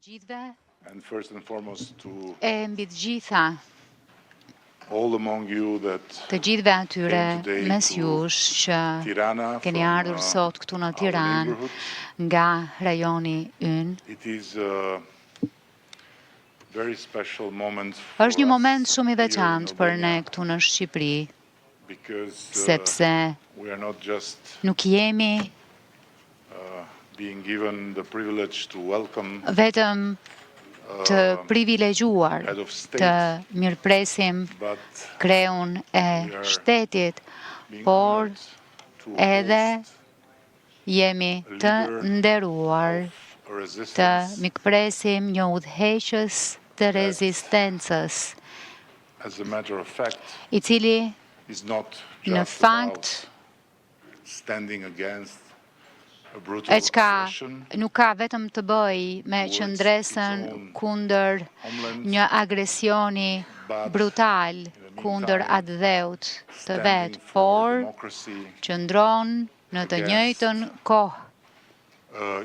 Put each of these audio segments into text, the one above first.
Gjithve and first and foremost to e mbi të gjitha all among you that të gjithve atyre came today mes to jush që Tirana keni from ardhur sot këtu në our Tiranë neighborhood. nga rajoni ynë. It is a very special moment Është një for moment us shumë i here in veçantë për ne Albania këtu në Shqipëri, because sepse we are not just nuk jemi being given the privilege to welcome vetëm të privilegjuar head of të state, mirëpresim but kreun e we are shtetit, being por honored to edhe host jemi të nderuar a të resistance. mikpresim një udhëheqës të rezistencës, As a matter of fact, i cili is not në just fakt about standing against a brutal e çka aggression nuk ka vetëm të bëj me qëndresën kundër një agresioni brutal kundër atë dheut të vet, for por democracy, qëndron në të njëjtën kohë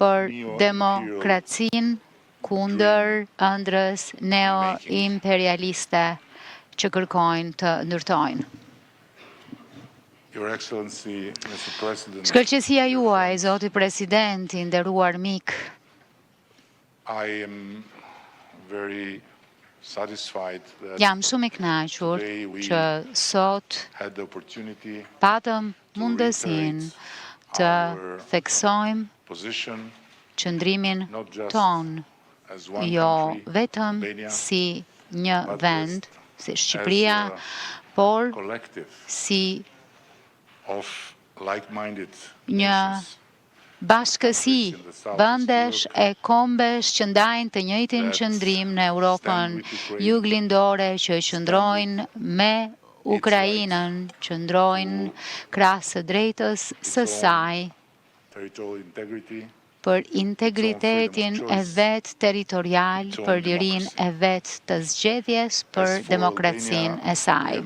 për demokracinë kundër ëndrës neo-imperialiste që kërkojnë të ndërtojnë. Your Excellency, Mr. President, Shkëlqësia juaj, Zoti Presidenti, nderuar mik, I am very satisfied that jam shumë i kënaqur që sot had the opportunity patëm mundësinë të theksojmë position qëndrimin not just ton, as one jo country, vetëm Albania, si një but vend, si Shqipëria, as por collective si of like-minded një nations bashkësi vendesh e kombesh që ndajnë të njëjtin qëndrim në Europën juglindore, që qëndrojnë me Ukrainën, qëndrojnë krahas së drejtës së saj territorial integrity, për integritetin e vet territorial, për lirinë e vet të zgjedhjes, për demokracinë e saj.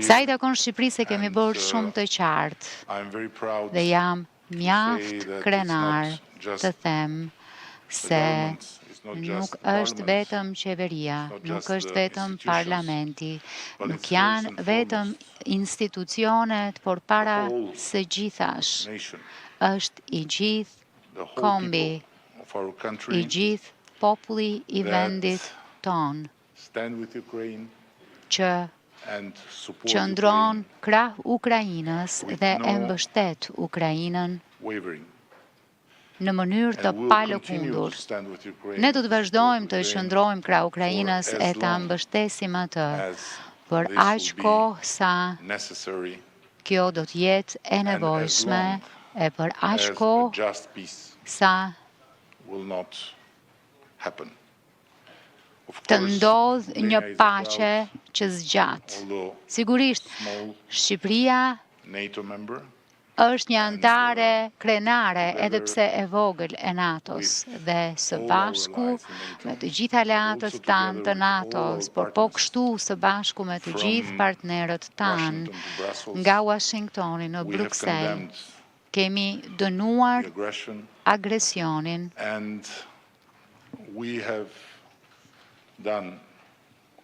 Sa i takon Shqipërisë e kemi bërë shumë të qartë I am very proud dhe jam say mjaft that krenar it's not just të them the se government, it's not just nuk the është parliament, vetëm qeveria, not nuk just është the vetëm institutions, parlamenti, but nuk it's janë first and vetëm institucionet, por para whole së gjithash nation, është i gjithë the whole kombi, people of our i country gjithë populli i that vendit ton, stand with Ukraine që and support qëndron Ukraine krah Ukrainës with dhe e no mbështet Ukrainën wavering. në mënyrë të And we'll continue to palëkundur. stand with Ukraine, Ne do të vazhdojmë të support Ukraine qëndrojmë krah Ukrainës for e as ta long mbështesim atë as për this aq will be kohë sa necessary kjo do të jetë e and as nevojshme long e për aq as a kohë just peace sa will not happen. Of të course, ndodh një Albania is a paqe proud, që zgjat. although Sigurisht, small Shqipëria NATO member, është një antare krenare edhe pse e vogël e NATO-s dhe së bashku me të gjithë aleatët tanë të NATO-s, por po kështu së bashku me të gjithë partnerët tanë Washington to Brussels, nga Washingtoni në we have Bruxelles, condemned kemi dënuar the aggression agresionin and we have done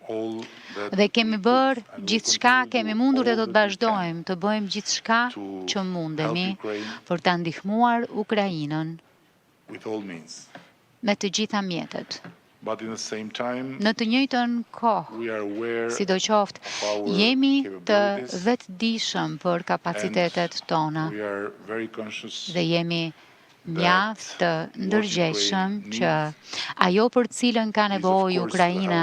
all that dhe kemi we could bërë and will gjithçka, continue to kemi do mundur dhe all do të that we can vazhdojmë të bëjmë gjithçka to që mundemi help Ukraine për ta ndihmuar Ukrainën with all means. me të gjitha mjetet. But in the same time, Në të njëjtën kohë, we are aware sidoqoftë, of our jemi të capabilities vetëdijshëm për kapacitetet tona we are very conscious dhe jemi mjaft të ndërgjegjshëm që ajo për cilën ka nevojë Ukraina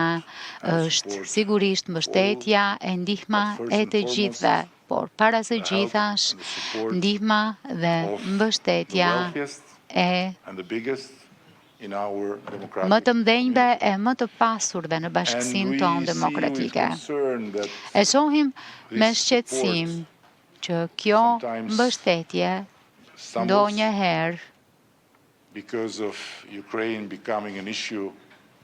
është sigurisht mbështetja e ndihma e të gjithëve, por para së gjithash ndihma dhe the mbështetja wealthiest e and the biggest in our më democratic të mdhenjve e më të pasurve në and bashkësinë we tonë see with demokratike. concern that E shohim me this shqetësim që kjo sometimes mbështetje stumbles ndonjëherë because of Ukraine becoming an issue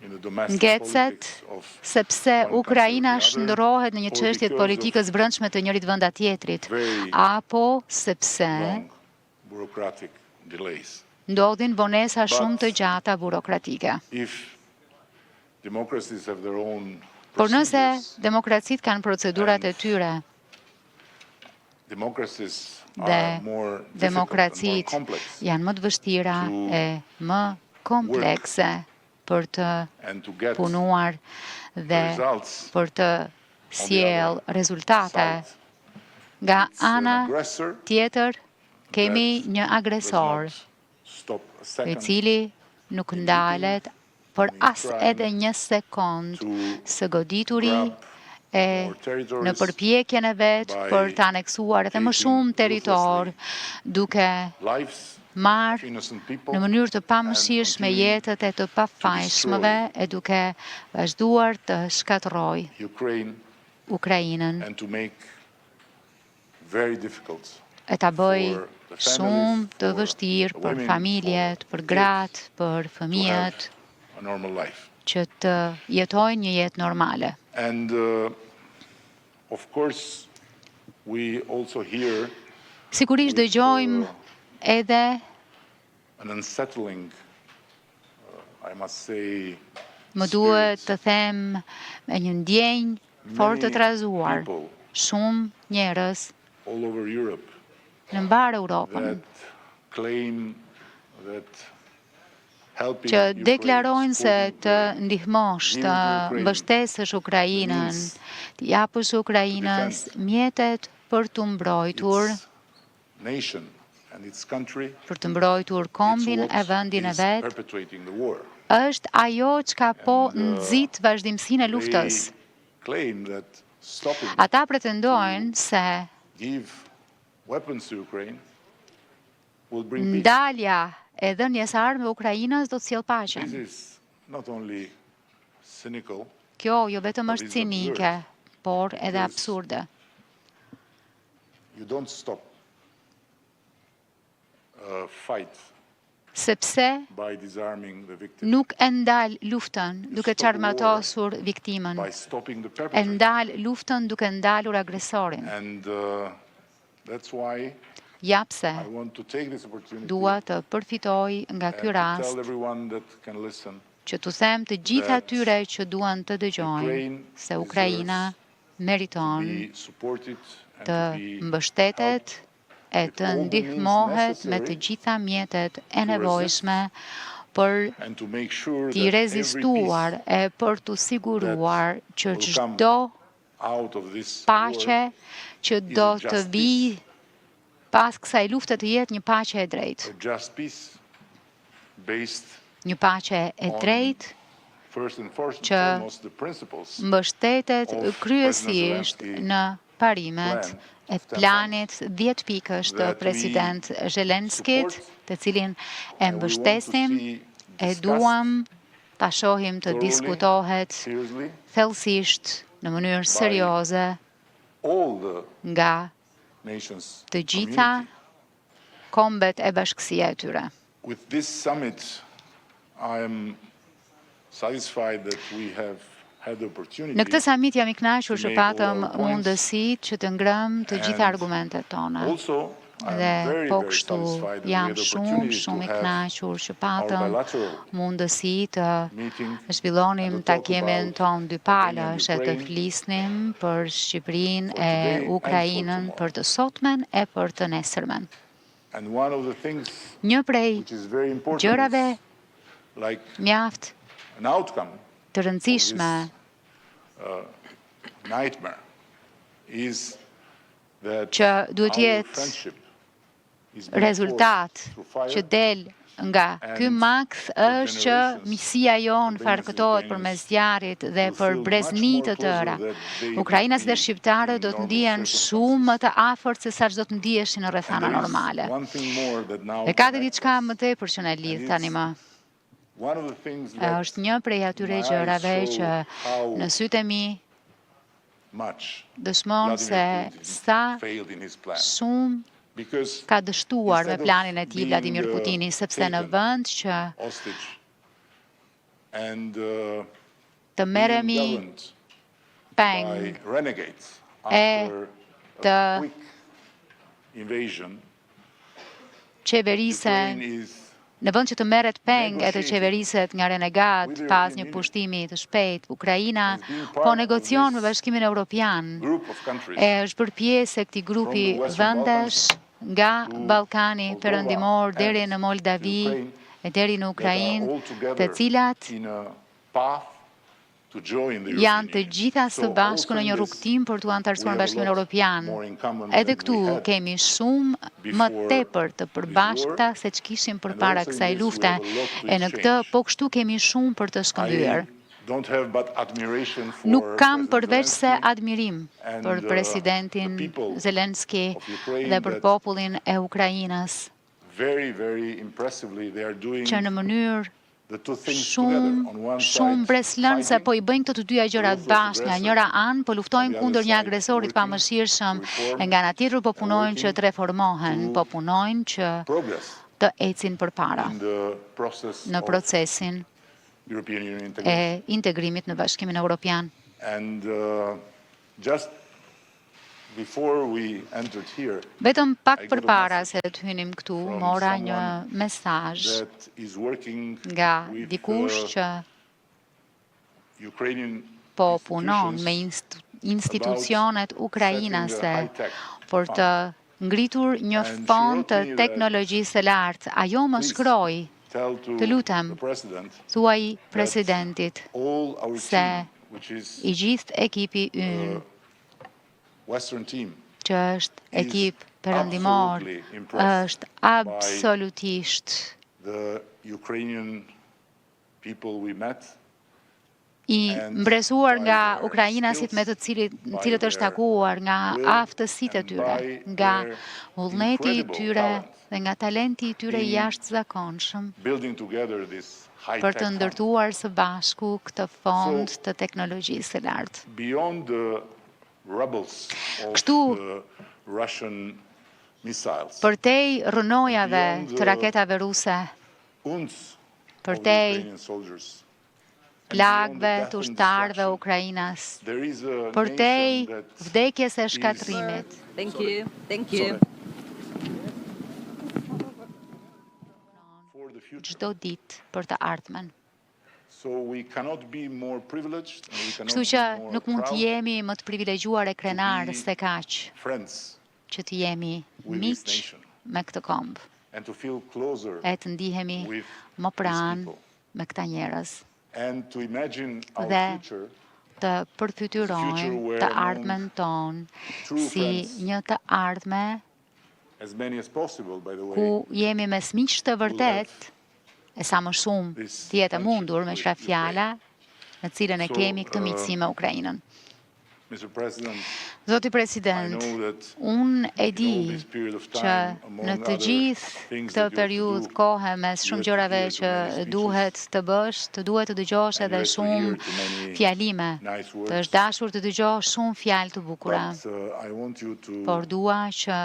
in the domestic ngecet politics of sepse one country or Ukraina the other, shndërrohet në një or çështje të because politikës brendshme të njërit venda tjetrit, very apo sepse long bureaucratic delays. ndodhin vonesa shumë të gjata burokratike. If democracies have their own Por nëse procedures, demokracitë kanë procedurat e tyre democracies dhe are more difficult and more demokracitë complex janë më të vështira e më komplekse për të and to get punuar dhe results për të sjell rezultate. side. Nga It's an ana aggressor tjetër kemi that një agresor does not stop a i second cili nuk ndalet për as edhe një sekond to së godituri grab e more territories në përpjekjen e vet by për të aneksuar edhe më taking shumë territor, duke lives of marrë innocent people në mënyrë të and pamëshirshme continuing jetët e të pafajshmëve e duke vazhduar të shkatërrojë Ukraine Ukrainën and to make very difficult e ta bëj for the shumë families, të for vështirë the për women, familjet, for për the gratë, kids për to have fëmijët a normal life. që të jetojnë një jetë normale. And of course, we also hear Sigurisht dëgjojmë edhe, an unsettling, I must say, më duhet të them, me një ndjenjë fort të trazuar. people Shumë njerëz all over Europe në mbarë Europën that claim that helping që Ukraine, deklarojnë se supporting të Ukraine, ndihmosh, të mbështesësh Ukrainën, të japësh Ukrainës mjetet për të mbrojtur, its nation and its country, për të mbrojtur kombin it's e what vendin e is vet, perpetuating the war. është ajo çka po nxit vazhdimsinë e luftës. They claim that stopping Ata pretendojnë se give weapons to Ukraine will bring peace. ndalja e dhënjes armëve Ukrainës do të sjellë paqen. This is not only cynical, Kjo jo vetëm But është it's cinike, absurd. por edhe Because absurde. you don't stop a fight Sepse by disarming the victim, nuk e ndal luftën duke çarmatosur viktimën. by stopping the E perpetrator. ndal luftën duke ndalur agresorin. And that's why Japse I want to take this opportunity dua të përfitoj nga ky and to rast tell everyone that can listen që t'u them të gjithë that atyre që duan të dëgjojnë Ukraine se Ukraina meriton be supported and të to be mbështetet e with të all the ndihmohet means me të necessary gjitha mjetet e nevojshme për and to make sure t'i that every rezistuar peace e për t'u siguruar që will come çdo out of this paqe war që is do a të just vi peace. pas kësaj lufte të jetë një paqe e drejtë. A just peace based Një paqe e drejtë first and që foremost the principles mbështetet of kryesisht President në parimet plan e of 10 planit 10 pikësh të that we president Zelenskit, support të cilin e and we want to mbështesim, see e discussed duam ta shohim të thoroughly, diskutohet seriously thellësisht në mënyrë serioze all the nga nations të gjitha community. kombet e bashkësia e tyre. With this summit, I am satisfied that we have had the opportunity Në këtë summit jam I kënaqur që make patëm all our points. mundësi që të ngrëm të gjitha And argumentet tona. also I am Dhe very, po very kështu satisfied that we jam had the shumë opportunity to I have kënaqur që our patëm bilateral mundësi të meeting zhvillonim and to talk takimin about ton dy palësh e të Ukraine flisnim për Shqipërinë for e today and for Ukrainën tomorrow. për të sotmen e për të nesërmen. and one of the things Një prej which is very important gjërave is like mjaft an outcome të rëndësishme nightmare is that që duhet our jetë friendship is being rezultat forged through fire që del nga ky makth është që misia jonë farkëtohet përmes zjarrit dhe për brezni të tëra. Ukrainës dhe shqiptarët do të ndihen shumë më të afërt se sa çdo të ndiheshin në And rrethana there is normale. one thing more that now E ka të connects diçka us. më tepër që na lidh tani më. One of the things E that është një prej atyre my eyes gjërave show që how në sytë e mi much dëshmon se Vladimir Putin sa failed in his plan. shumë Because ka dështuar me instead of planin e tij being, Vladimir Putini, sepse në taken vend që hostage and të being merremi governed peng by renegades e after të a quick invasion, Ukraine qeverisen is në vend që të merret peng e të qeveriset nga renegat pas një pushtimi të shpejt, Ukraina po negocion me Bashkimin Evropian e është bërë pjesë e këtij grupi vendesh nga Ballkani Perëndimor deri në Moldavi e deri në Ukrainë, të cilat janë të gjitha së bashku në një rrugtim për të antarësuar në Bashkimin Evropian. Edhe këtu kemi shumë më tepër të përbashkëta se ç'kishim përpara kësaj lufte, e në këtë po kështu kemi shumë për të shkëmbyer. Nuk kam përveç se admirim për presidentin Zelenski dhe për popullin e Ukrainës, që në mënyrë shumë breslënëse po i bëjnë këto të dyja gjërat bashkë. Nga njëra anë po luftojnë kundër një agresorit pamëshirshëm, e nga ana tjetër po punojnë që të reformohen, po punojnë që të ecin përpara në procesin e integrimit në Bashkimin Evropian. Vetëm pak përpara se të hynim këtu, mora një mesazh nga dikush që po punon me institucionet ukrainase për të ngritur një fond të teknologjisë së lartë. Ajo më shkroi, të lutem, thuaj presidentit se i gjithë ekipi ynë, që është ekip perëndimor, është absolutisht i mbresuar nga ukrainasit me të cilët është takuar, nga aftësitë e tyre, nga vullneti i tyre dhe nga talenti i tyre i jashtëzakonshëm për të ndërtuar së bashku këtë fond të teknologjisë së lartë. Kështu, përtej rrënojave të raketave ruse, përtej plagëve të ushtarëve Ukrainas, përtej vdekjes e shkatrimit. Çdo ditë për të ardhmen. Kështu që nuk mund të jemi më të privilegjuar e krenar se kaq, që të jemi miq me këtë kombë, e të ndihemi më pranë me këta njerëz, dhe të përfytyrojmë të ardhmen tonë si një të ardhme ku jemi mes miqsh të vërtet, e sa më shumë të jetë e mundur me qëra fjala në cilën e kemi këtë miqësi me Ukrainën. Zoti President, unë e di që në të gjithë këtë periudhë kohe mes shumë gjërave që duhet të bësh, të duhet të dëgjosh edhe shumë fjalime, të është dashur të dëgjosh shumë fjalë të bukura, por dua që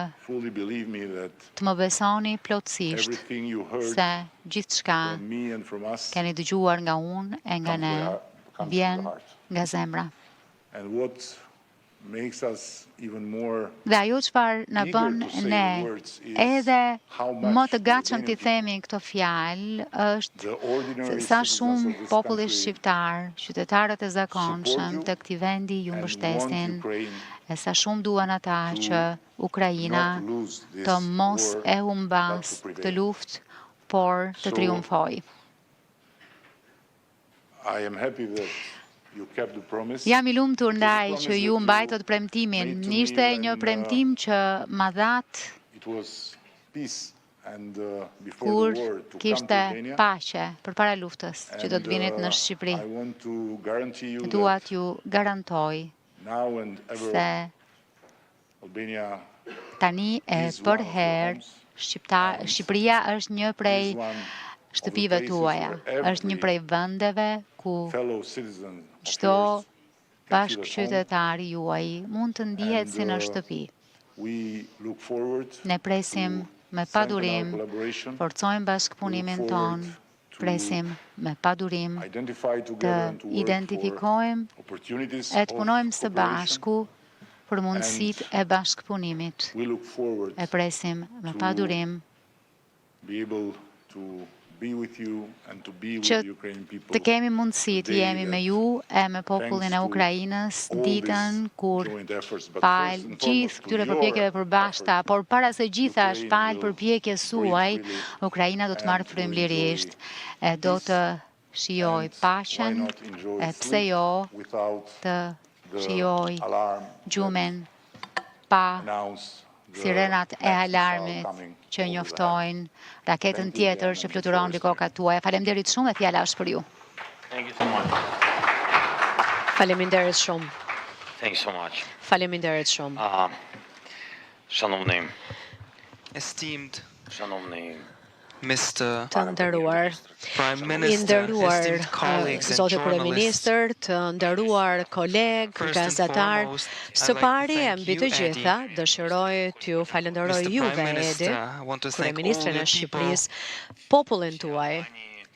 të më besoni plotësisht se gjithçka keni dëgjuar nga unë e nga ne vjen nga zemra. Dhe ajo çfarë na bën ne edhe më të gatshëm t'i themi këto fjalë është se sa shumë populli shqiptar, qytetarët e zakonshëm të këtij vendi ju mbështesin, e sa shumë duan ata që Ukraina të mos e humbas këtë luftë, por të triumfojë. Jam i lumtur ndaj që ju mbajtët premtimin. Ishte një premtim që ma that kur kishte paqe përpara luftës që do të vinit në Shqipëri. Dua t'ju garantoj se tani e përherë Shqipëria është një prej shtëpive tuaja, është një prej vendeve ku çdo bashkëqytetari juaj mund të ndihet si në shtëpi. Ne presim me padurim, forcojmë bashkëpunimin ton, presim me padurim të identifikojmë e të punojmë së bashku për mundësitë e bashkëpunimit. E presim me padurim be with you and to be with që the Ukrainian people. të kemi mundësi të jemi me ju e me popullin e Ukrainës ditën kur palë gjithë këtyre përpjekjeve përbashkëta, por para se gjithash palë përpjekjes suaj, Ukraina do të marrë frymëlirisht e do të shijoj paqen, e pse jo të shijoj gjumin pa sirenat e alarmit që njoftojnë raketën tjetër që fluturon mbi kokat tuaja. Faleminderit shumë e fjala është për ju. Faleminderit shumë. Thank you so much. Faleminderit shumë. Шановний, Esteemed шановний Mr. Të nderuar, Prime i Minister, nderuar esteemed colleagues and Zoti journalists, Kryeministër, të nderuar kolegë, First and gazetar, foremost, së I'd like to pari e thank mbi you, të Eddie. gjitha, dëshiroj t'ju falenderoj Mr. juve, Prime Edi, Minister, I want to thank all Kryeministrin the e people, Shqipërisë, popullin tuaj,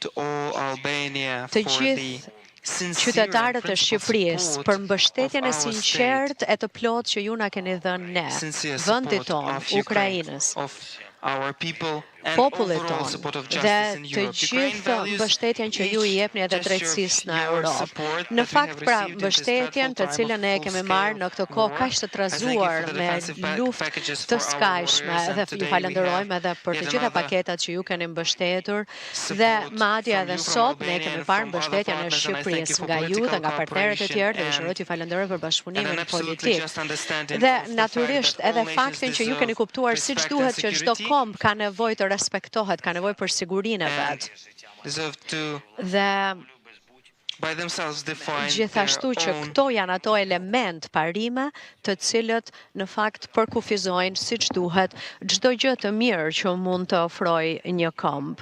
to all Albania të for gjithë the sincere qytetarët e and Shqipërisë principled për mbështetjen e support of our sinqert e të plotë që ju na keni dhënë ne, sincere vendit support tonë, of Ukraine, Ukrainës, of our people and popullit overall tonë support of dhe justice in të Europe. Ukraine gjithë values mbështetjen që ju i each jepni edhe gesture of drejtësisë në your Europë. support Në that we fakt, have pra, received in this mbështetjen të dreadful time cilën of e kemi full-scale marrë në këtë kohë war. kaq të I thank you trazuar for the me defensive luftë packages të for our skajshme warriors, and dhe ju today we falenderojmë have edhe për të yet gjitha another paketat që ju keni mbështetur dhe support madje from edhe you, from sot ne Albania kemi and parë from other mbështetjen e partners, and I thank you Shqipërisë for nga ju dhe political nga partnerët e tjerë dhe cooperation dëshiroj t'ju falenderoj për and bashkëpunimin an absolutely politik. just understanding Dhe of the fact natyrisht that edhe all faktin nations që ju keni deserve kuptuar siç respect and duhet që çdo security komb ka nevojë të respektohet, ka nevojë për sigurinë e vet. and deserve to Dhe by themselves define gjithashtu që their own këto janë ato element parime të cilët në fakt përkufizojnë siç duhet çdo gjë të mirë që mund të ofrojë një komb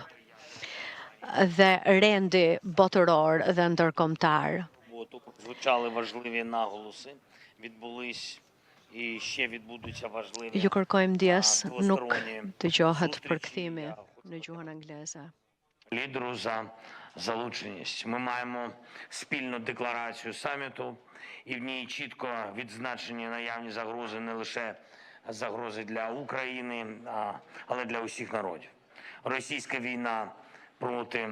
dhe rendi botëror dhe ndërkombëtar. звучали важливі наголоси, відбулись і ще відбудуться важливі Ju kërkojmë ndjes nuk двосторонні dëgjohet зустрічі. përkthimi në gjuhën angleze. Лідеру за залученість. Ми маємо спільну декларацію саміту, і в ній чітко відзначені наявні загрози не лише загрози для України, але для усіх народів. Російська війна проти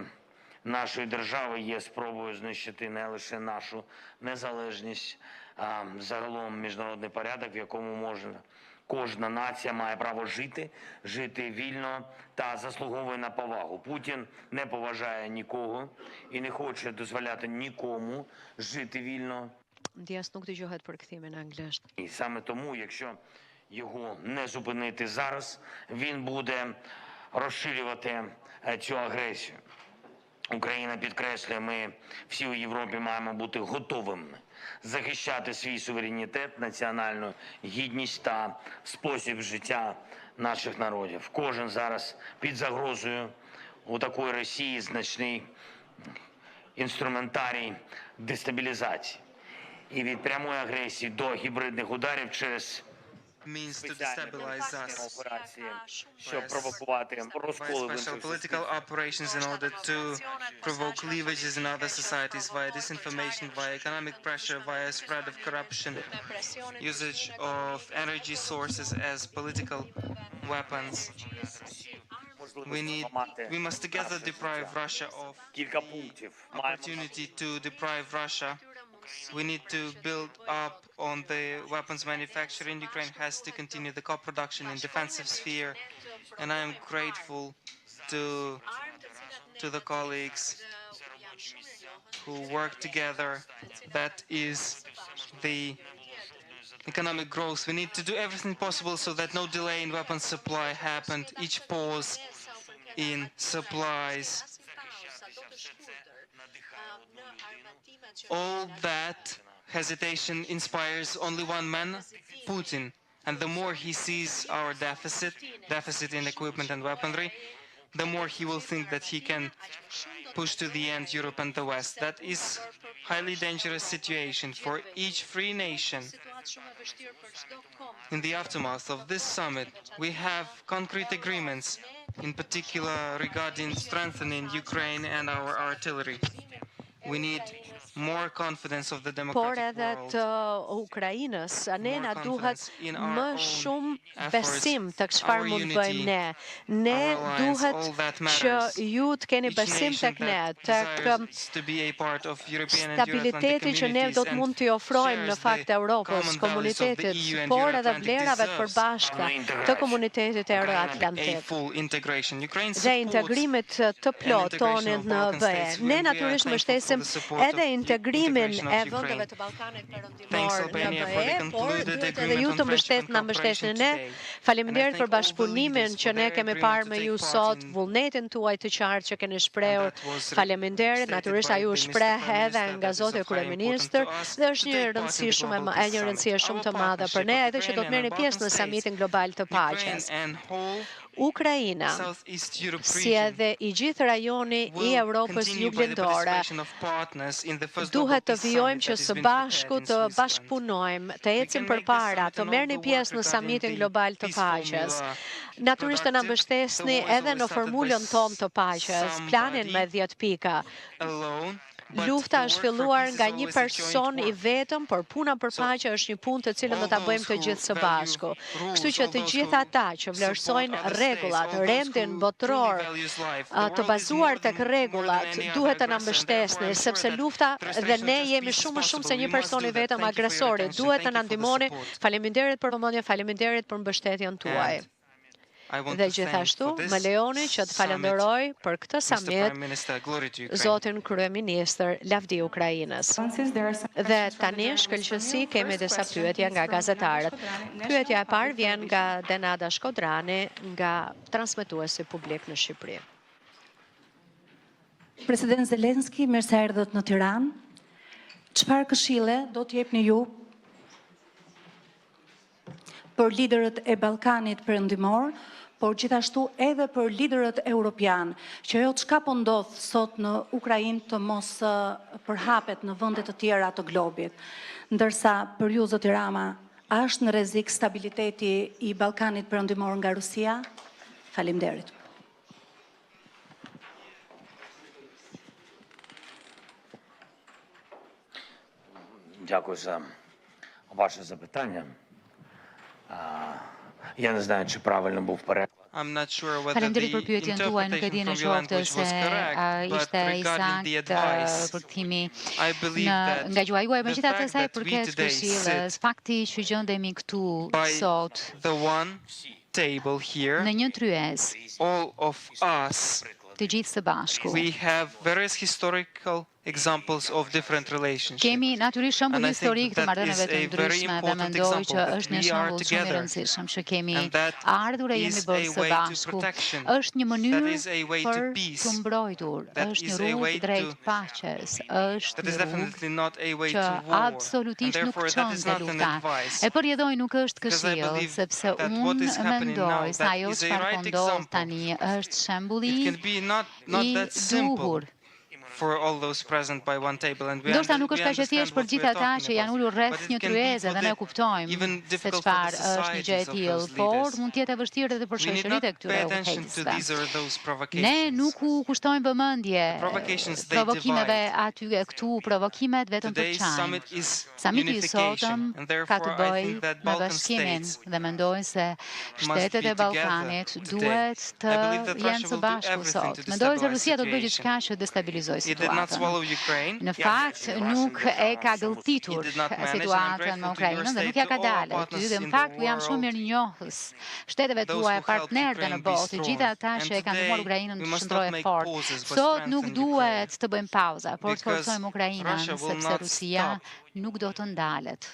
нашої держави є спробою знищити не лише нашу незалежність, а загалом міжнародний порядок, в якому кожна нація має право жити вільно та заслуговує на повагу. Путін не поважає нікого і не хоче дозволяти нікому жити вільно. Ndjes nuk dëgjohet përkthimi në anglisht. І саме тому, якщо його не зупинити зараз, він буде розширювати цю агресію. Україна підкреслює, ми всі у Європі маємо бути готовими захищати свій суверенітет, національну гідність та спосіб життя наших народів. Кожен зараз під загрозою у такої Росії значний інструментарій дестабілізації. І від прямої агресії до гібридних ударів через means to спеціальні destabilize us операції, щоб провокувати by розколи в special інших political суспільствах. operations in order to provoke cleavages in other societies via disinformation, via economic pressure, via spread of corruption, usage of energy sources as political weapons. We must together deprive Russia of Кілька пунктів. Маємо opportunity to deprive Russia. We need to build up on the weapons manufacturing. Ukraine has to continue the co-production in defensive sphere, and I am grateful to the colleagues who work together. That is the economic growth. We need to do everything possible so that no delay in weapons supply happened. Each pause in supplies. All that hesitation inspires only one man, Putin. And the more he sees our deficit in equipment and weaponry, the more he will think that he can push to the end Europe and the West. That is highly dangerous situation for each free nation. In the aftermath of this summit, we have concrete agreements, in particular regarding strengthening Ukraine and our artillery. We need more confidence of the por democratic edhe world. të Ukrainës, ne na duhet confidence in our më own shumë efforts, besim të our çfarë mund të bëjmë unity, ne. Ne our alliance, duhet all that që matters. ju të keni Each besim nation tek ne, that tek desires to be a part of European and Euro-Atlantic stabiliteti që ne communities do të and mund t'i ofrojmë në shares fakt the Europës, common values of the komunitetit, EU and por edhe Euro-Atlantic vlerave të deserves përbashkëta të komunitetit a euro-atlantik full integration. Ukraine dhe supports integrimit të plot tonit në BE. Ne natyrisht mbështesim edhe integrimin e vendeve të Ballkanit Perëndimor në BE, por duhet edhe ju të mbështesni ne. Faleminderit për bashkëpunimin që ne kemi parë me ju sot, vullnetin tuaj të qartë që keni shprehur. Faleminderit, natyrisht ai u shpreh edhe nga zoti kryeministër dhe është një rëndësi shumë të madhe për ne, edhe që do të merrni pjesë në samitin global të paqes. Ukraina, si edhe i gjithë rajoni i Europës juglindore, duhet të vijojmë që së bashku të bashkëpunojmë, të ecim përpara, të merrni pjesë në samitin global të paqes. Natyrisht të na mbështesni edhe në formulën tonë të paqes, planin me 10 pika. Lufta është filluar nga një person i vetëm, por puna për paqe është një punë të cilën do ta bëjmë të gjithë së bashku. Kështu që të gjithë ata që vlerësojnë rregullat, rendin botëror, të bazuar tek rregullat, duhet të na mbështesni, sepse lufta dhe ne jemi shumë më shumë se një person i vetëm agresori. Duhet të na ndihmoni. Faleminderit për vëmendjen, faleminderit për mbështetjen tuaj. Dhe gjithashtu, më lejoni që të falenderoj për këtë samit zotin kryeministër, lavdi Ukrainës. Dhe tani shkëlqësi kemi disa pyetje nga gazetarët. Pyetja e parë vjen nga Denada Shkodrani, nga transmetuesi publik në Shqipëri. President Zelenski, mirë se erdhët në Tiranë. Çfarë këshille do t'jepni ju për liderët e Ballkanit Perëndimor, por gjithashtu edhe për liderët europian, që ajo çka po ndodh sot në Ukrainë të mos përhapet në vende të tjera të globit. Ndërsa për ju, zoti Rama, a është në rrezik stabiliteti i Ballkanit Perëndimor nga Rusia? Faleminderit. Дякую за ваше запитання. Я не знаю, чи правильно був переклад. I'm not sure whether Faleminderit për the pyetjen tuaj, nuk e di interpretation në from your qoftë language was se correct, but ishte i regarding the saktë advice, përkthimi I believe that nga gjuha juaj, the megjithatë fact sa i that we përket today këshillës, sit fakti që gjendemi këtu by sot the one table here, në një tryez, all of us, të gjithë së bashku. we have various historical examples of different relationships. Kemi natyrisht shembull And I think historik të that marrëdhënieve is të a very ndryshme dhe important mendoj example që that është një we are shembull shumë i together. rëndësishëm që kemi And that ardhur e jemi is bërë a së way to bashku. protection. Është një That mënyrë is a way për to peace. të mbrojtur, That është is një a way rrugë drejt to- paqes, është That një is rrugë definitely not a way që to war. And absolutisht nuk therefore, that is çon te not an lufta. advice. E përjedhoj nuk është Because I këshill, believe sepse that what is unë happening now, mendoj se that ajo is a çfarë right po ndodh example. tani është shembulli It can be not i that simple duhur. for all those present by one table. And we Ndoshta nuk we është kaq e understand thjeshtë për what gjithë we are ata talking që janë about. ulur But rreth it një can be tryeze for dhe ne the- kuptojmë even se difficult for the çfarë është një gjë e societies of tillë, those por leaders. mund të jetë e vështirë edhe për We need not shoqëritë e këtyre pay attention to udhëheqësve. these or those Ne provocations. nuk u kushtojmë vëmendje provocations, they provokimeve divide. aty e këtu, provokimet vetëm të Today's çajnë. summit is Samiti i unification, sotëm and ka të therefore I bëjë think that me Balkan bashkimin states dhe mendoj se shtetet be e together Ballkanit today. duhet të I believe that jenë Russia së will do bashku everything sot. to Mendoj se destabilize Rusia do të bëjë situation. gjithçka që destabilizoj It did not situatën. swallow Ukraine. Në fakt, nuk e ka gëlltitur It did not manage, and I'm situatën grateful në to your Ukrainën dhe state, nuk ja ka to all our dalë aty. partners Dhe in në the fakt, jam shumë world, mirënjohës shteteve those tuaja who helped partnerë në Ukraine be botë, të strong. gjitha ata And që e kanë today, ndihmuar Ukrainën we të must not shndrohet make fort. pauses, but Sot nuk strengthen duhet të bëjmë pauza, por të Because forcojmë Ukrainën, Russia will sepse not Rusia stop. nuk do të ndalet.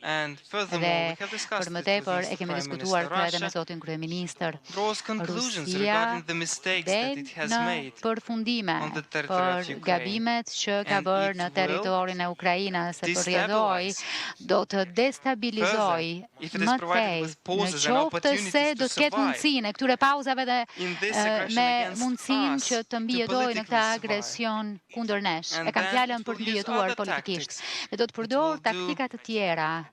And furthermore, Dhe we have discussed për më it with tepër e Mr. kemi Prime diskutuar Minister. këtë edhe me Russia zotin kryeministër. draws conclusions Rusia regarding the mistakes that del it has në made përfundime on the territory of për Ukraine. gabimet që ka And bërë it në will territorin e Ukrainës, se përrjedhoj destabilize. do të destabilizoj Further, if it is më provided tej with në pauses and qoftë opportunities se to do të ketë survive mundësinë e këtyre pauzave dhe in this aggression me against mundësinë us që të to mbijetojë në këtë politically survive. agresion kundër nesh. And E kam then fjalën it për will të use mbijetuar other politikisht. tactics. Dhe do të will përdor do taktika të tjera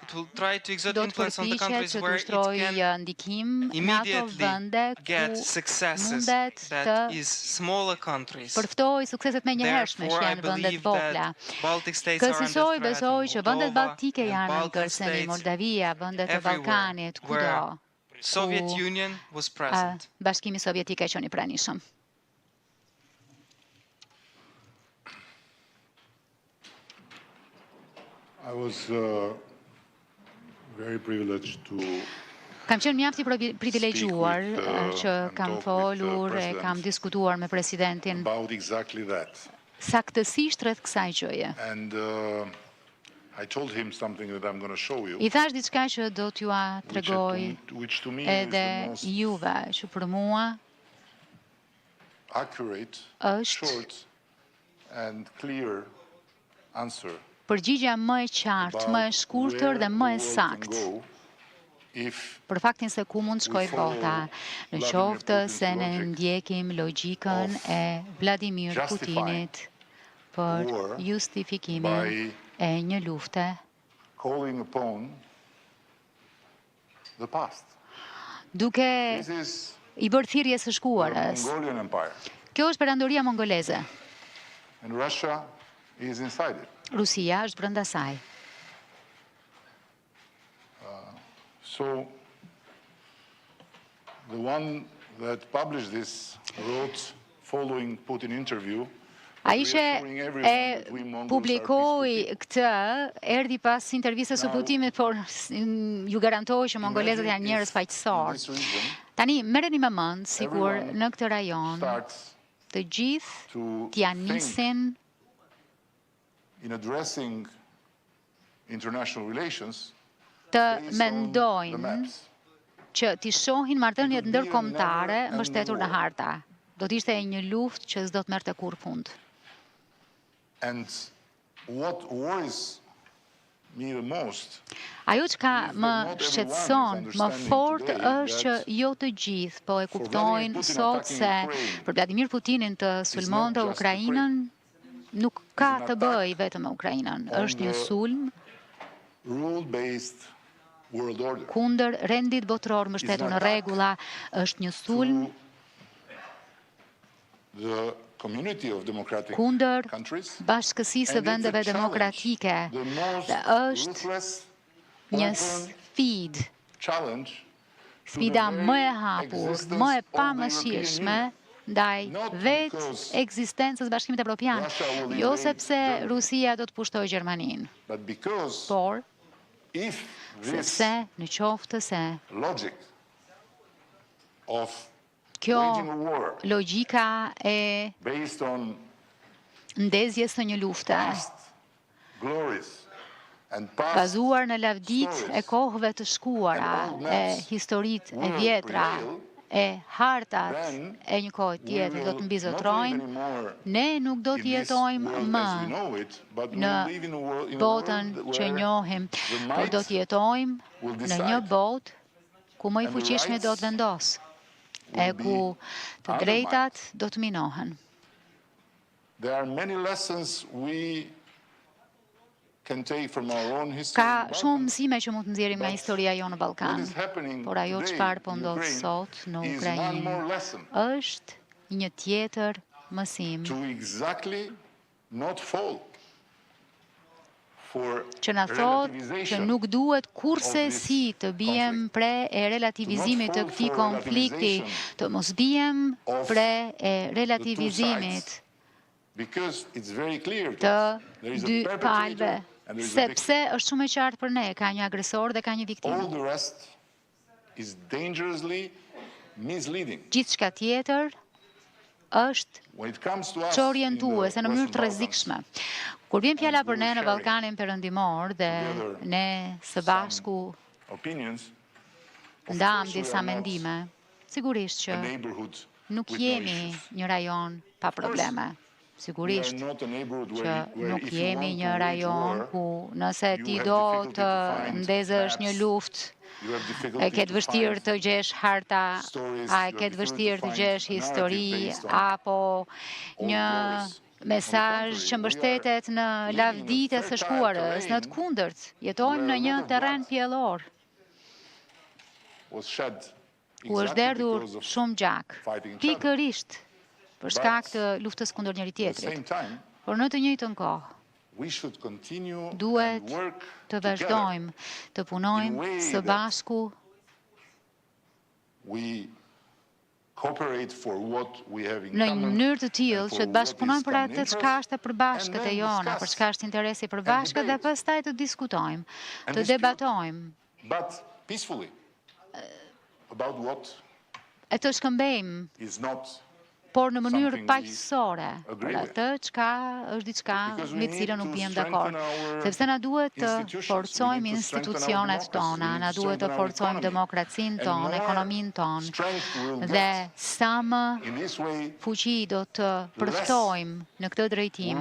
It will try to exert do të influence on the përpiqet countries që të where it ushtrojë can ndikim në ato immediately vende get ku successes mundet të that is smaller countries. përftoj sukseset më njëhershme që Therefore, I janë vendet believe vogla. that Baltic states are under Kësaj threat, besoj që vendet Moldova baltike and janë në Balkan kërcënim, states, Moldavia, vendet e everywhere Ballkanit, where kudo. Soviet Union was present. Bashkimi Sovjetik e qenë i pranishëm. I was very privileged to Kam qenë mjaft i privilegjuar që kam talk with the folur e president kam diskutuar me presidentin about exactly that. saktësisht rreth kësaj gjëje. And I told him something that I'm going to show you, I thash diçka që do t'jua tregoj which to me is edhe the most juve, që për mua accurate, është short, and clear answer përgjigja më e qartë, më e shkurtër dhe më e saktë për faktin se ku mund shkoj bota, në qoftë se ne ndjekim logjikën e Vladimir Putinit për justifikimin e një lufte calling upon the past. duke This is i bërë thirrje së the shkuarës. Mongolian Empire, Kjo është perandoria mongoleze. and Russia is inside it. Rusia është brenda saj. So the one that published this wrote following Putin interview. Ai që e publikoi këtë, erdhi pas intervistës së Putinit, por ju garantoj që mongolezët janë njerëz faqësorë. Tani, merreni me mend, sigur në këtë rajon, të gjithë t'ja nisin In addressing international relations, të based on the mendojnë maps. që t'i shohin marrëdhëniet ndërkombëtare mbështetur në harta. Do t'ishte një luftë që s'do të merrte kurrë fund. And what worries me the most Ajo që ka më shqetëson më fort është që jo të gjithë po e kuptojnë sot se për Vladimir Putinin të sulmonte Ukrainën nuk ka të bëjë vetëm me Ukrainën. Është një sulm rule-based world order kundër rendit botror mbështetur në rregulla, është një sulm the community of democratic kundër countries, bashkësisë së and it's a vendeve challenge, demokratike. the most Dhe është ruthless, një open sfidë, challenge to sfida the më e very hapur, existence më e of the pamëshirshme European Union. ndaj Not vetë because ekzistencës Bashkimit Evropian, Russia will jo invade sepse Germany. Rusia do të pushtojë Gjermaninë, But because por if this sepse në qoftë se logic of kjo waging a war logjika e based on ndezjes së një lufte past glories and past bazuar në lavdit e kohëve të shkuara, and old e maps historitë e will vjetra, prevail, e hartat then e një kohë we tjetër do will të not mbizotrojnë, live anymore ne nuk do in të this jetojmë world më as we know it, but we në live in a world, in a botën world që where njohim, the por do might të jetojmë will në decide. një botë ku më i And the fuqishmi do të rights vendos, e will ku be të undermined. drejtat do të minohen. There are many lessons we can take from our own history. Ka in the shumë Balkans. mësime që mund të nxjerrim nga historia jonë në Ballkan, What is happening por ajo today çfarë po in ndodh Ukraine sot në is one more Ukrainë lesson është një tjetër mësim to exactly not fall for që na thotë që relativization nuk duhet kurse of this si të bijem pre e relativizimit të këtij konflikti, të mos bijem pre e relativizimit because it's very clear to të us. There is a dy perpetrator palëve, and there is a victim. sepse është shumë e qartë për ne, ka një agresor dhe ka një All viktimë. the rest is dangerously misleading. Gjithçka tjetër është When it comes to us që in orientuese the në mënyrë të Western rrezikshme. Kur vjen fjala për ne në sharing Ballkanin Perëndimor dhe ne së bashku opinions, of ndam course we disa are not mendime, sigurisht që a neighborhood nuk with no jemi issues. një rajon pa probleme. We Sigurisht are not a neighborhood që where nuk if you jemi want një to wage rajon war, ku nëse you ti have do difficulty të to find ndezësh një maps, luftë, you have e difficulty ketë to vështirë find të gjesh harta, stories, a e you have ketë difficulty vështirë to të find gjesh a narrative histori, based on apo old një glories. mesazh që mbështetet në lavditë së shkuarës, në të kundërt, jetojmë në një terren pjellor. U është derdhur shumë gjak, pikërisht për shkak të luftës kundër njëri tjetrit. Por në të njëjtën kohë, duhet të vazhdojmë të punojmë së bashku në një mënyrë të tillë që të bashkëpunojmë për atë çka është e përbashkët e jona, për çka është interesi i përbashkët dhe pastaj të diskutojmë, të debatojmë. E të shkëmbejmë, por në mënyrë paqësore, për atë çka është diçka me të cilën nuk biem dakord. Sepse na duhet të forcojmë institucionet tona, na duhet të forcojmë demokracinë tonë, ekonominë tonë, dhe sa më fuqi do të përftojmë në këtë drejtim,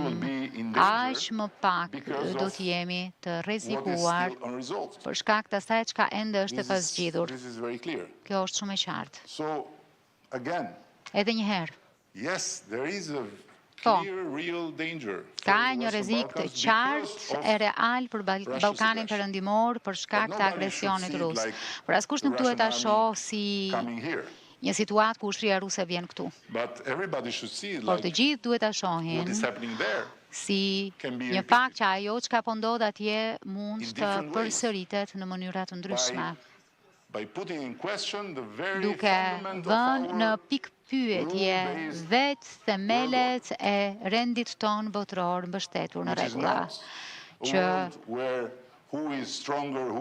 aq më pak do të jemi të rrezikuar për shkak të asaj çka ende është e pazgjidhur. Kjo është shumë e qartë. Edhe një herë. Po, ka një rrezik të qartë e real për Ballkanin Perëndimor për shkak të agresionit rus. Por askush nuk duhet ta shohë si një situatë ku ushtria ruse vjen këtu. Por të gjithë duhet ta shohin si një fakt që ajo çka po ndodh atje mund të përsëritet në mënyra të ndryshme. Duke vënë në pikpyetje vetë themelet e rendit ton botror mbështetur në rregulla, që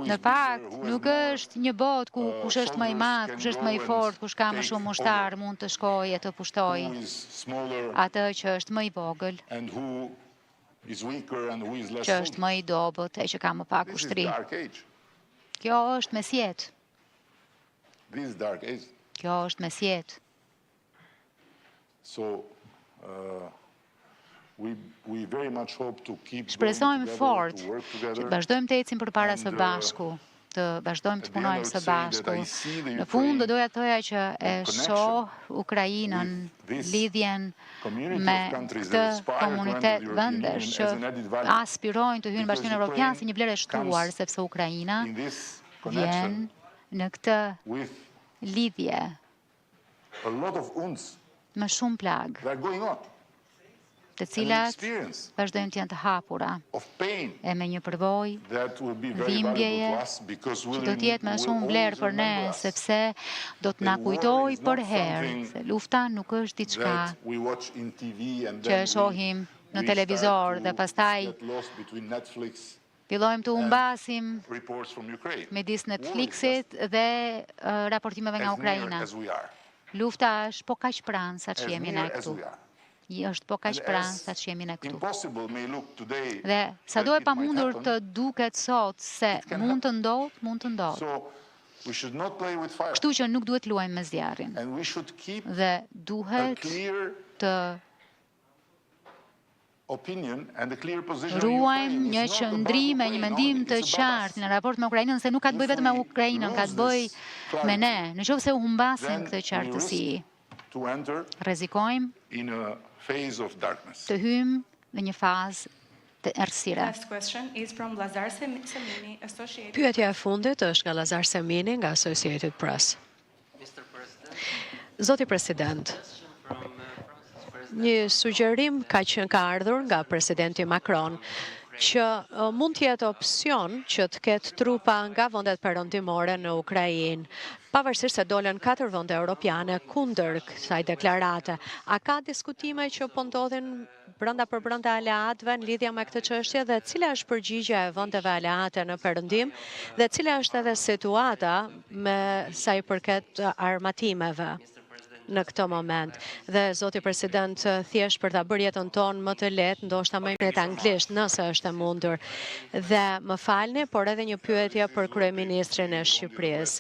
në fakt nuk është një botë ku kush është më i madh, kush është më i fortë, kush ka më shumë ushtar mund të shkojë e të pushtojë atë që është më i vogël, që është më i dobët e që ka më pak ushtri. Kjo është mesjet. Kjo është mesjet. Shpresojmë fort që të vazhdojmë të ecim përpara së bashku, të vazhdojmë të punojmë së bashku. Në fund do doja të thoja që e shoh Ukrainën, lidhjen me këtë komunitet vendesh që aspirojnë të hyjnë në Bashkimin Evropian si një vlerë e shtuar, sepse Ukraina vjen në këtë lidhje me shumë plagë, të cilat vazhdojnë të janë të hapura, e me një përvojë dhimbjeje që do t'jetë me shumë vlerë për ne, sepse do t'na kujtoj për herë, se lufta nuk është diçka që e shohim në televizor dhe pastaj fillojmë të humbasim midis Netflixit dhe raportimeve nga Ukraina. Lufta është po kaq pranë sa që jemi ne këtu. Është po kaq pranë sa që jemi ne këtu. Dhe sado e pamundur të duket sot se mund të ndodh. Kështu që nuk duhet luajmë me zjarrin. Dhe duhet të ruajmë një qëndrim e një mendim të qartë në raport me Ukrainën, se nuk ka të bëjë vetëm me Ukrainën, ka të bëjë me ne. Në qoftë se u humbasim këtë qartësi, rrezikojmë të hyjmë në një fazë të errësire. Pyetja e fundit është nga Lazar Semini nga Associated Press. Zoti President, një sugjerim ka ardhur nga presidenti Macron që mund të jetë opsion që të ketë trupa nga vendet perëndimore në Ukrainë, pavarësisht se dolen 4 vende europiane kundër kësaj deklarate. A ka diskutime që po ndodhin brenda aleatëve në lidhje me këtë çështje dhe cila është përgjigjja e vendeve aleate në perëndim dhe cila është edhe situata me sa i përket armatimeve në këtë moment. Dhe zoti president, thjesht për ta bërë jetën tonë më të lehtë, ndoshta më në anglisht nëse është e mundur. Dhe më falni, por edhe një pyetje për kryeministrin e Shqipërisë.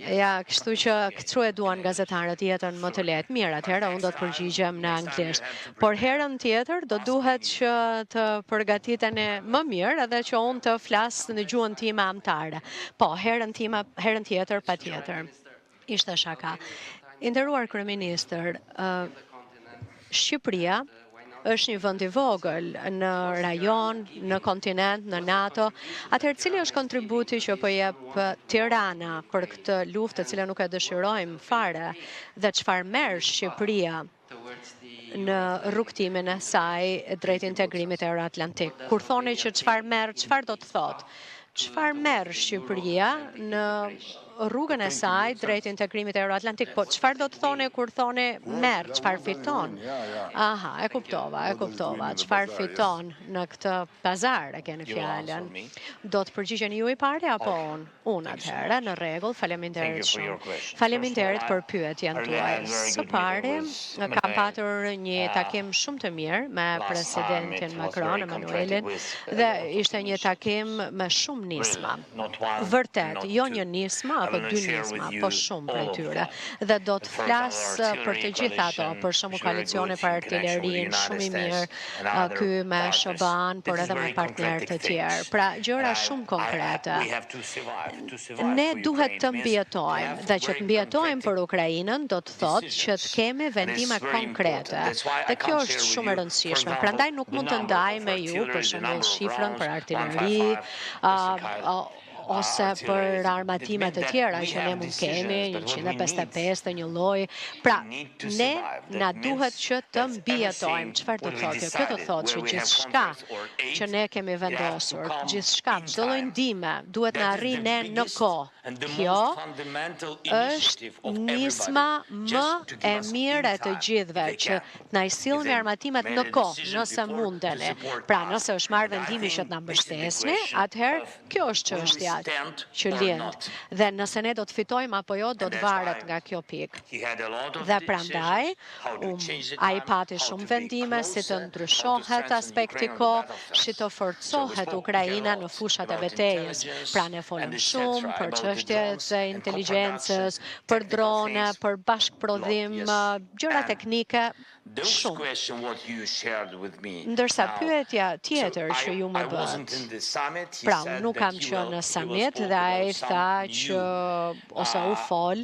Ja, kështu që këtu e duan gazetarët jetën më të lehtë. Mirë, atëherë unë do të përgjigjem në anglisht. Por herën tjetër do duhet që të përgatiteni më mirë edhe që unë të flas në gjuhën time amtare. Po, herën tjetër patjetër. Ishte shaka. Nderuar kryeministër, Shqipëria është një vend i vogël në rajon, në kontinent, në NATO. Atëherë cili është kontributi që po jep Tirana për këtë luftë të cilën nuk e dëshirojmë fare dhe çfarë merr Shqipëria në rrugtimin e saj drejt integrimit euroatlantik? Kur thoni që çfarë merr, çfarë do të thotë? Çfarë merr Shqipëria në rrugën e saj drejt integrimit euroatlantik? Po çfarë do të thoni kur thoni merr, çfarë fiton? Aha, e kuptova. Çfarë fiton në këtë pazar, e keni fjalën. Do të përgjigjeni ju i pari apo unë? Unë atëherë, në rregull, faleminderit shumë. Faleminderit për pyetjen tuaj. Së pari, kam patur një takim shumë të mirë me presidentin Macron, Emanuelin, dhe ishte një takim me shumë nisma. Vërtet, jo një nisma, apo dy nisma, po shumë për tyre. Dhe do të flasë për të gjitha ato, për shumë koalicione për artillerin, shumë i mirë, ky me SBA-n, por edhe me partnerë të tjerë. Pra, gjëra shumë konkrete. Ne duhet të mbijetojmë, dhe që të mbijetojmë për Ukrainën, do të thotë që të kemi vendime konkrete. Dhe kjo është shumë e rëndësishme. Prandaj nuk mund të ndaj me ju, për shembull, shifrën për artilleri, ose për armatimet të tjera që ne mund kemi, 155 të një lloj. Pra, ne na duhet që të mbijetojmë. Çfarë do thotë? Kjo do thotë që gjithçka që ne kemi vendosur, gjithçka, çdo lloj ndihme duhet na arrijë ne në kohë. Kjo është nisma më e mirë e të gjithëve, që na i sillni armatimet në kohë, nëse mundeni. Pra, nëse është marrë vendimi që të na mbështesni, atëherë kjo është çështja që lind. Dhe nëse ne do të fitojmë apo jo, do të varet nga kjo pikë. Dhe prandaj, ai pati shumë vendime si të ndryshohet aspekti kohë, si të forcohet Ukraina në fushat e betejës. Pra ne folëm shumë për çështjet e inteligjencës, për drone, për bashkëprodhim, gjëra teknike, shumë. Ndërsa pyetja tjetër që ju më bët, pra unë nuk kam qenë në summit dhe ai tha që ose u fol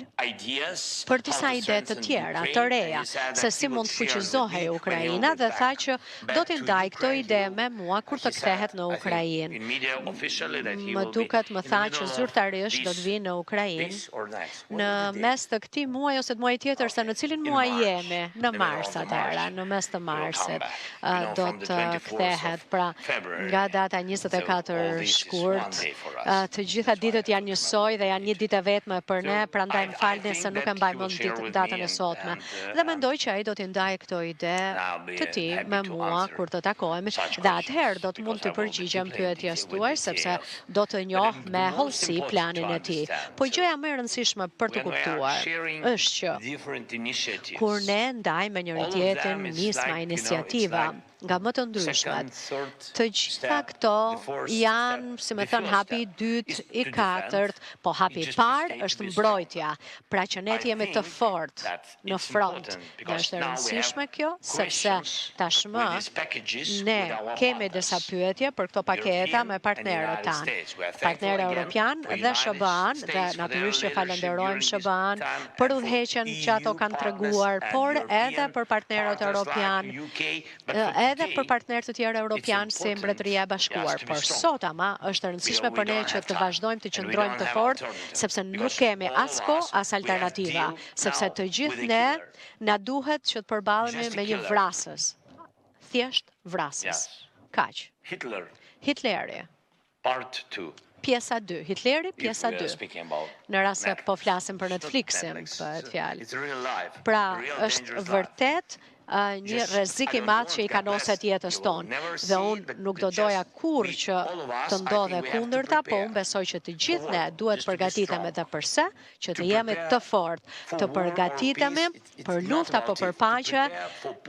për disa ide të tjera, të reja, se si mund të fuqizohej Ukraina, dhe tha që do t'i ndaj këto ide me mua kur të kthehet në Ukrainë. Më duket më tha që zyrtarisht do të vinë në Ukrainë në mes të këtij muaji ose të muajit tjetër, se në cilin muaj jemi, në mars atëherë, në mes të marsit do të kthehet. Pra, nga data 24 shkurt, të gjitha ditët janë njësoj dhe janë një ditë vetme për ne, prandaj më falni se nuk e mbaj mend datën e sotme. Dhe mendoj që ai do t'i ndajë këto ide të tij me mua kur të takohemi, dhe atëherë do të mund të përgjigjem pyetjes tuaj, sepse do të njoh me hollësi planin e tij. Po gjëja më e rëndësishme për të kuptuar është që kur ne ndajmë me njëri tjetrin nisma, iniciativa nga më të ndryshmet, të gjitha këto janë, si me thënë, hapi i dytë, i katërt, po hapi i parë është mbrojtja, pra që ne jemi të fortë në front. Dhe është e rëndësishme kjo, sepse tashmë ne kemi disa pyetje për këto paketa me partnerët tanë. Partnerë europian dhe SBA-n, dhe natyrisht që falenderojmë SBA-n për udhëheqjen që ato kanë treguar, por edhe për partnerët europian, edhe për partnerë të tjerë europian si Mbretëria e Bashkuar. Por sot ama është e rëndësishme për ne që të vazhdojmë të qëndrojmë të fortë, sepse nuk kemi as kohë as alternativa, sepse të gjithë ne na duhet që të përballemi me një vrasës. Thjesht vrasës. Kaq. Hitleri. Pjesa 2. Hitleri, pjesa 2. Në rast se po flasim për Netflixin, për fjalë. Pra, është vërtet një rrezik i madh që i kanoset jetës tonë. Dhe unë nuk do doja kurrë që të ndodhe kundërta, po unë besoj që të gjithë ne duhet përgatitemi dhe përse, që të jemi të fortë, të përgatitemi për luftë apo për paqe.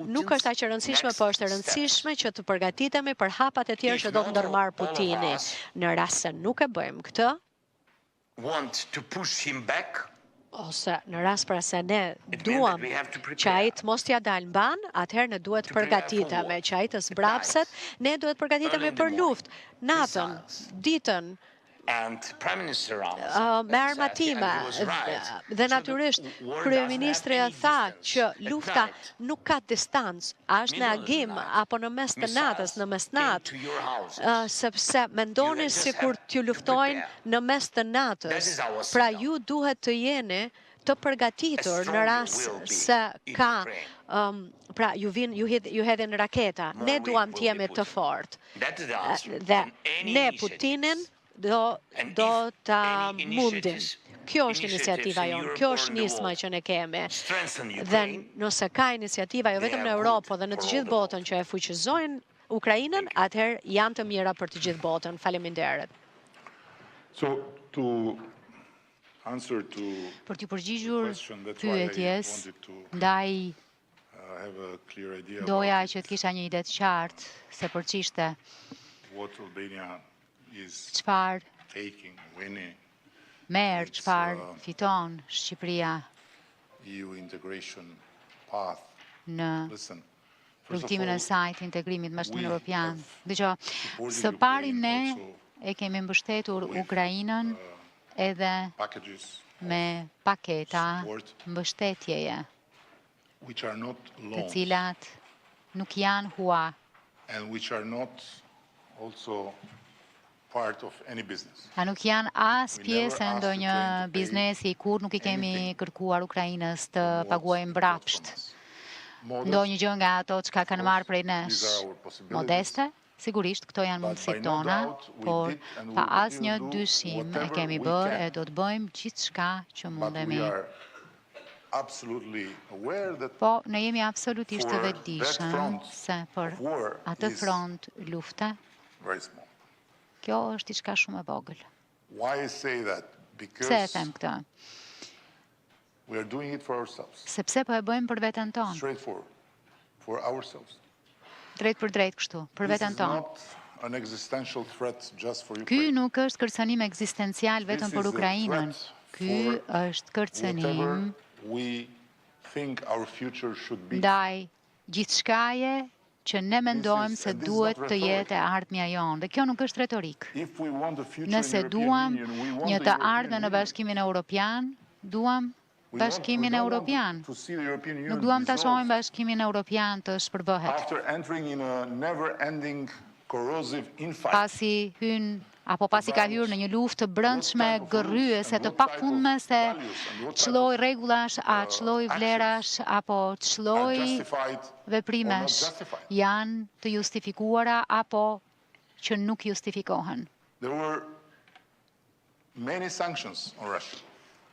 Nuk është aq e rëndësishme, po është e rëndësishme që të përgatitemi për hapat e tjerë që do të ndërmarrë Putini. Në rast se nuk e bëjmë këtë, ose në rast pra se ne duam që ai të mos t'ja dalë mban, atëherë ne duhet përgatitemi, që ai të zbrapset, ne duhet përgatitemi për luftë. Natën, ditën, me armatime dhe natyrisht kryeministri tha që lufta nuk ka distancë, është në agim apo në mes të natës, në mesnatë, sepse mendoni sikur t'ju luftojnë në mes të natës. Pra ju duhet të jeni të përgatitur në rast se ka pra ju hedhin raketa. Ne duam të jemi të fortë. Dhe ne Putinin do ta mundim. Kjo është iniciativa jonë, kjo është nisma që ne kemi. Dhe nëse ka iniciativa jo vetëm në Europë, dhe në të gjithë botën që e fuqizojnë Ukrainën, atëherë janë të mira për të gjithë botën. Faleminderit. So, to answer to Për t'ju përgjigjur question, that's why I pyetjes, wanted to ndaj have a clear idea doja about që të kisha një ide të qartë se për ç'ishte what Albania is çfarë taking, winning merr, It's, çfarë fiton Shqipëria EU integration path. në Listen, first of rrugtimin e all, saj të integrimit me Bashkimin we Evropian. have Dgjoj, supported së pari Ukraine ne also e kemi mbështetur Ukrainën edhe packages me paketa support mbështetjeje, which are not të loans cilat nuk janë hua, and which are not also part of any business. a nuk janë as We pjesë never e asked ndonjë Ukraine to pay biznesi, kur nuk i kemi anything kërkuar Ukrainës të from what paguajë they got mbrapsht from us. Modest, ndonjë gjë nga ato çka kanë marrë prej nesh. these are our possibilities. Modeste, sigurisht, këto janë But mundësitë by no tona, doubt we por did and we pa will asnjë continue to do dyshim e whatever kemi we bërë can. e do të bëjmë gjithçka që But mundemi. we are absolutely aware that Po, ne jemi absolutisht të for that vetëdijshëm front se për of war atë is front lufte, very small. kjo është diçka shumë e vogël. Why I say that? Pse e Because them këtë? we are doing it for ourselves. Sepse po e bëjmë për veten tonë, Straightforward. For ourselves. drejt për drejt kështu, për This veten is tonë. not an existential threat just for Ky Ukraine. nuk është kërcënim ekzistencial vetëm This për is a Ukrainën. threat Ky for është kërcënim Whatever we think our future should be. ndaj gjithçkaje që ne mendojmë se and this is duhet not të rhetoric. jetë e ardhmja jonë. Dhe kjo nuk është retorik. If we want a future in Nëse the European duam Union, we want një the të European ardhmen në Union. Bashkimin Evropian, duam We Bashkimin don't want Evropian. to see the European Union Nuk duam ta dissolve shohim Bashkimin Evropian të shpërbohet. after entering in a never-ending corrosive infight. Pasi ka hyrë në një luftë të brendshme gërryese të pafundme se ç'lloj rregullash, a ç'lloj vlerash apo ç'lloj Justified veprimesh janë të justifikuara apo që nuk justifikohen. There were many sanctions on Russia.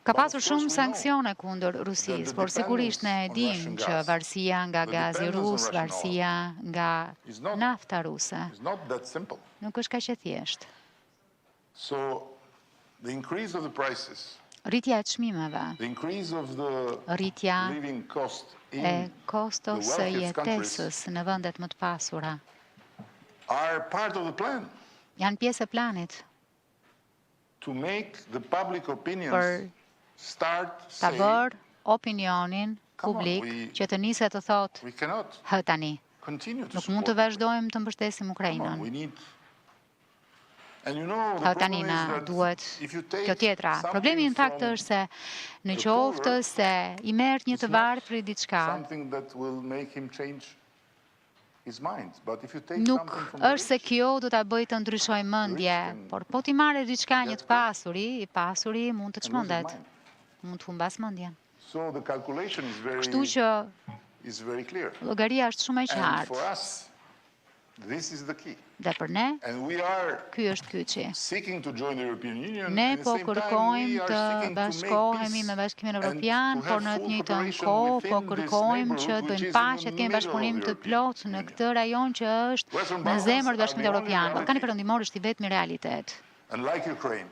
Ka But of pasur course shumë we know sanksione kundër Rusisë, the por sigurisht ne e dependence dim on që Russian gas, varësia nga the gazi dependence on rus, Russian varësia nga is not- nafta ruse, It's not that simple. nuk është kaq e thjeshtë. So the increase of the prices, Rritja e çmimeve, the increase of the rritja living cost e in kostos the së wealthiest countries jetesës në vendet më të pasura are part of the plan janë pjesë e planit to make the public opinion për start ta saying bërë opinionin Come on, publik we- që të nisë të thotë, we cannot hë tani, continue to nuk mund të support vazhdojmë të mbështesim Come on, Ukrainën. we need. And you know, the Hë tani problem na is that duhet if you take kjo tjetra. something Problemi në fakt from është se në the qoftë poor, se i merr një it's të not varfër diçka, something that will make him change his mind. But if you take nuk something from the është se rich, kjo do ta bëjë të ndryshojë mendje, por po ti marrë diçka një të pasuri, i pasuri mund të and lose his çmendet, mind. mund të humbas mendjen. So the calculation Kështu që is very clear. llogaria është shumë e And for qartë us, this is the key. dhe për ne And we are ky është kyçi. seeking to join the European Union. Ne at the po same time, kërkojmë we are të seeking to make bashkohemi peace me Bashkimin and Evropian, to por have në të full njëjtën cooperation kohë po within this kërkojmë që neighborhood, të which bëjmë is paqe, in të the kemi middle of bashkëpunim the të European plotë në Union. këtë rajon që është Western në Balkans zemër të are Bashkimit the only Evropian. reality. Ballkani Perëndimor është i vetmi realitet. Unlike Ukraine,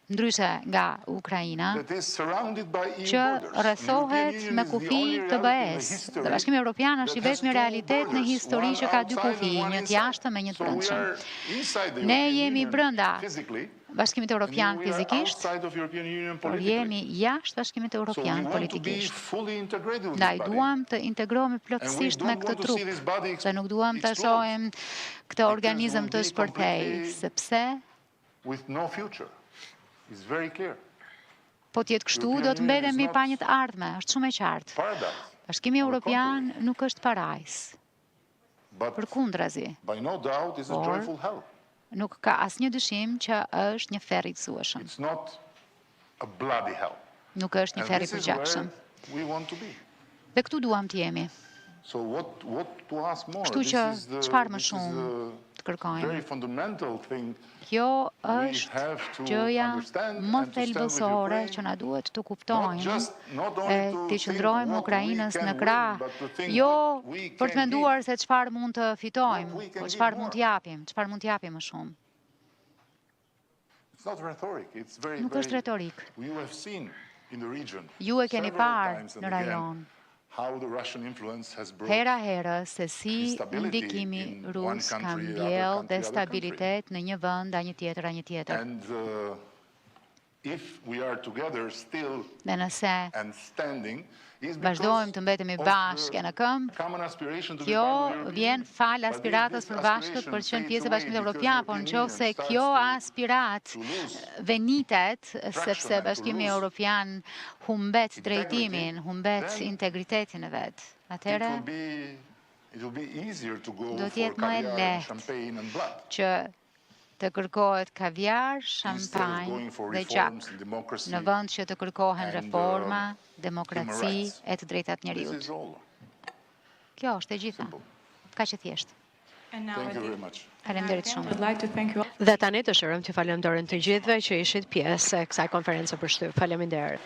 Ndryshe nga Ukraina, that is surrounded by EU që borders. The rrethohet European me Union is the kufi only të reality in the BE-s. history Dhe Bashkimi Evropian është i that has vetmi two realitet në borders, histori one që ka dy outside kufi, and one një të inside. jashtëm e një të So we brendshëm. are inside the Ne European jemi Union brenda physically, Bashkimit Evropian and we are fizikisht, outside of European Union por politically. jemi jashtë Bashkimit So we Evropian want to be politikisht. fully integrated with Ndaj this body. duam të integrohemi And we plotësisht me don't këtë want to trup, see this body dhe nuk duam të explode. shohim këtë organizëm të we'll be shpërthej, completely sepse with no future. It's very clear. Po t'jetë kështu, do të mbetemi pa një të ardhme, është shumë e qartë. Paradise. Bashkimi Evropian nuk është parajs, But përkundrazi, by no doubt it's a Or- joyful hell. nuk ka asnjë dyshim që është një ferr i gëzueshëm, It's not a bloody hell. nuk është një And ferr i this is përgjakshëm. where we want to be. Dhe këtu duam të jemi. So what to ask more? Kështu This që is the- çfarë më this is shumë a të kërkojmë? very fundamental thing. Kjo We është have to gjëja understand më and to stand with thelbësore Ukraine, që na duhet të Not kuptojmë not e only to të think qëndrojmë what Ukrainës we në can krah, win, but to think jo what we për të can menduar give. se çfarë mund të fitojmë, What we can po give çfarë more. mund të japim, çfarë mund të japim më shumë. It's not rhetoric. It's very, Nuk është retorik. You have seen in the region Ju e keni several parë times and në again rajon, how the Russian influence has brought hera herë se si instability ndikimi in rus one ka country, other mbjell country, dhe other stabilitet në një vend, a një tjetër. and if we are together still Dhe nëse and standing is vazhdojmë të mbetemi of bashkë në the këmbë, common aspiration to be kjo part of the European vjen Union. fal But aspiratës if this për bashkët aspiration për të qenë fades pjesë e away Bashkimit because Evropian, por European nëse Union starts kjo to aspirat lose venitet, sepse and to Bashkimi lose Evropian humbet integrity, drejtimin, humbet then integritetin e vet. it Atëherë will be easier to go do të for jetë më e caviar and lehtë champagne and blood që të kërkohet kaviar, instead of shampanjë going for dhe gjak, reforms and democracy. në vend që të kërkohen and, reforma, human demokraci rights. e të drejtat This njeriut. is all. Kjo është e gjitha. Kaq e thjeshtë. Thank you very much. Faleminderit shumë. I'd like to thank you all. Dhe tani dëshirojmë të falenderojmë të gjithëve që ishit pjesë e kësaj konferencë për shtyp. Faleminderit.